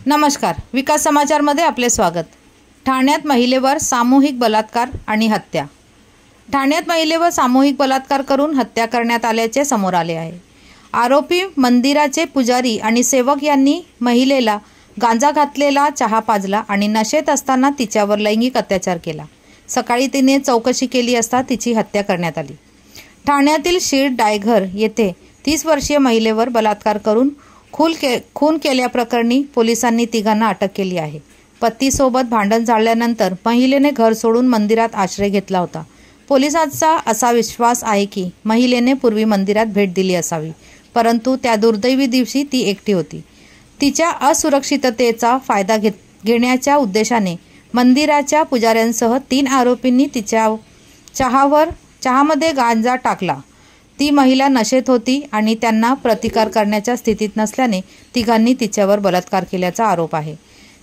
नमस्कार, विकास समाचारमध्ये आपले स्वागत। ठाण्यात महिलेवर सामूहिक बलात्कार आणि हत्या। ठाण्यात महिलेवर सामूहिक बलात्कार करून हत्या करण्यात आल्याचे समोर आले आहे। आरोपी मंदिराचे पुजारी आणि सेवक यांनी महिलेला गांजा घातलेला चहा पाजला आणि नशेत असताना तिच्यावर लैंगिक अत्याचार केला। सकाळी तिने चौकशी केली असता तिची हत्या करण्यात आली। ठाण्यातील शीळ डायघर येथे 30 वर्षीय महिलेवर बलात्कार करून खून केल्याप्रकरणी पोलिसांनी तिघांना अटक केली आहे। पतीसोबत भांडण झाल्यानंतर महिलेने घर सोडून मंदिरात आश्रय घेतला होता। पोलिसांचा असा विश्वास आहे की महिलेने पूर्वी मंदिरात भेट दिली असावी, परंतु त्या दुर्दैवी दिवशी ती एकटी होती। तिच्या असुरक्षिततेचा फायदा घेण्याच्या उद्देशाने मंदिराच्या पुजाऱ्यांसह 3 आरोपींनी तिच्या चहामध्ये गांजा टाकला। ती महिला नशेत होती आणि त्यांना प्रतिकार करण्याच्या स्थितीत नसल्याने तिघांनी तिच्यावर बलात्कार केल्याचा आरोप आहे।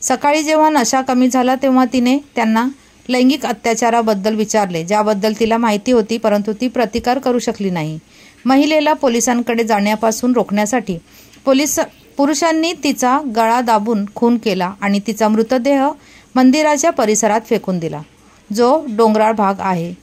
सकाळी जेव्हा नशा कमी झाला तेव्हा तिने त्यांना लैंगिक अत्याचाराबद्दल विचारले, ज्याबद्दल तिला माहिती होती, परंतु ती प्रतिकार करू शकली नाही। महिलेला पोलिसांकडे जाण्यापासून रोखण्यासाठी पुरुषांनी तिचा गळा दाबून खून केला आणि तिचा मृतदेह मंदिराच्या परिसरात फेकून दिला, जो डोंगराळ भाग आहे।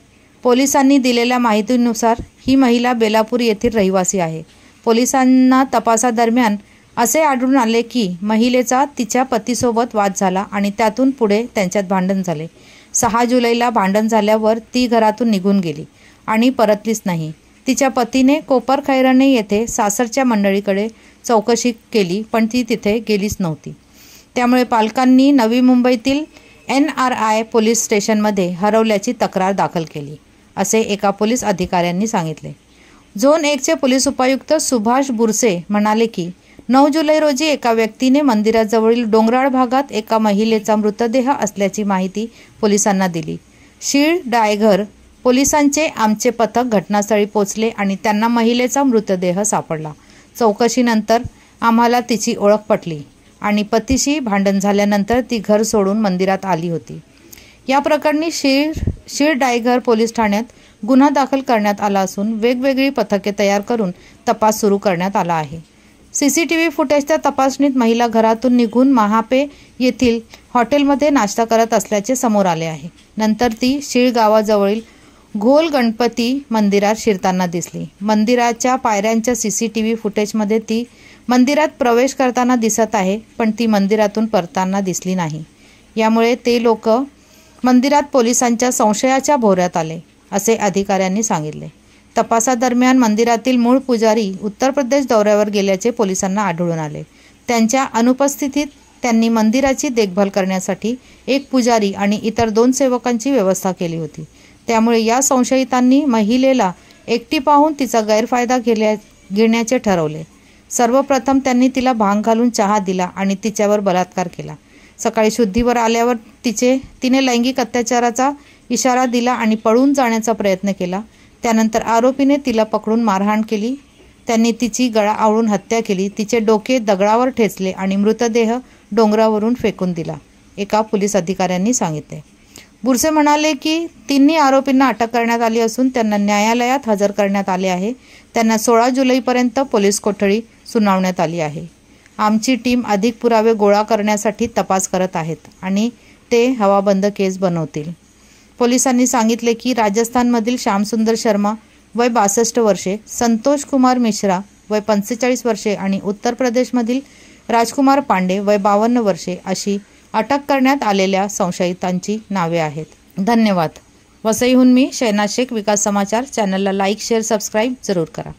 पोलिसांनी दिलेल्या माहितीनुसार ही महिला बेलापूर येथील रहिवासी आहे। पोलिसांना तपासादरम्यान असे आढळून आले की महिलेचा तिच्या पतीसोबत वाद झाला आणि त्यातून पुढे त्यांच्यात भांडण झाले। 6 जुलैला भांडण झाल्यावर ती घरातून निघून गेली आणि परतलीच नाही। तिच्या पतीने कोपरखैरणे येथे सासरच्या मंडळीकडे चौकशी केली, पण ती तिथे गेलीच नव्हती। त्यामुळे पालकांनी नवी मुंबईतील NRI पोलीस स्टेशनमध्ये हरवल्याची तक्रार दाखल केली, असे एका पोलीस अधिकाऱ्यांनी सांगितले। झोन 1 चे पोलीस उपायुक्त सुभाष बुरसे म्हणाले की 9 जुलै रोजी एका व्यक्तीने मंदिराजवळील डोंगराळ भागात एका महिलेचा मृतदेह असल्याची माहिती पोलिसांना दिली। शीळ डायघर पोलिसांचे आमचे पथक घटनास्थळी पोहोचले आणि त्यांना महिलेचा मृतदेह सापडला। चौकशीनंतर आम्हाला तिची ओळख पटली आणि पतीशी भांडण झाल्यानंतर ती घर सोडून मंदिरात आली होती। या प्रकरणी शीळ डायघर पोलीस ठाण्यात गुन्हा दाखल करण्यात आला असून वेगवेगळी पथके तयार करून तपास सुरू करण्यात आला आहे। CCTV फुटेजच्या तपासणीत महिला घरातून निघून महापे येथील हॉटेलमध्ये नाश्ता करत असल्याचे समोर आले आहे। नंतर ती शीळ गावाजवळील घोल गणपती मंदिरात शिरताना दिसली। मंदिराच्या पायऱ्यांच्या CCTV फुटेजमध्ये ती मंदिरात प्रवेश करताना दिसत आहे, पण ती मंदिरातून परताना दिसली नाही। यामुळे ते लोक मंदिरात पोलिसांच्या संशयाच्या भोवऱ्यात आले, असे अधिकाऱ्यांनी सांगितले। तपासादरम्यान मंदिरातील मूळ पुजारी उत्तर प्रदेश दौऱ्यावर गेल्याचे पोलिसांना आढळून आले। त्यांच्या अनुपस्थितीत त्यांनी मंदिराची देखभाल करण्यासाठी एक पुजारी आणि इतर 2 सेवकांची व्यवस्था केली होती। त्यामुळे या संशयितांनी महिलेला एकटी पाहून तिचा गैरफायदा घेण्याचे ठरवले। सर्वप्रथम त्यांनी तिला भांग घालून चहा दिला आणि तिच्यावर बलात्कार केला। सकाळी शुद्धीवर आल्यावर तिने लैंगिक अत्याचाराचा इशारा दिला आणि पळून जाण्याचा प्रयत्न केला। त्यानंतर आरोपीने तिला पकडून मारहाण केली। त्यांनी तिची गळा आवळून हत्या केली, तिचे डोके दगडावर ठेचले आणि मृतदेह डोंगरावरून फेकून दिला, एका पोलीस अधिकाऱ्यांनी सांगितले। बुरसे म्हणाले की 3 आरोपींना अटक करण्यात आली असून त्यांना न्यायालयात हजर करण्यात आले आहे। त्यांना 16 जुलैपर्यंत पोलीस कोठडी सुनावण्यात आली आहे। आमची टीम अधिक पुरावे गोळा करण्यासाठी तपास करत आहेत आणि ते हवाबंद केस बनवतील। पोलिसांनी सांगितले की राजस्थानमधील श्यामसुंदर शर्मा वय 62 वर्षे, संतोष कुमार मिश्रा वय 45 वर्षे आणि उत्तर प्रदेशमधील राजकुमार पांडे वय 52 वर्षे अशी अटक करण्यात आलेल्या संशयितांची नावे आहेत। धन्यवाद। वसईहून मी शैनाज शेख, विकास समाचार चॅनलला लाईक, शेअर, सबस्क्राईब जरूर करा।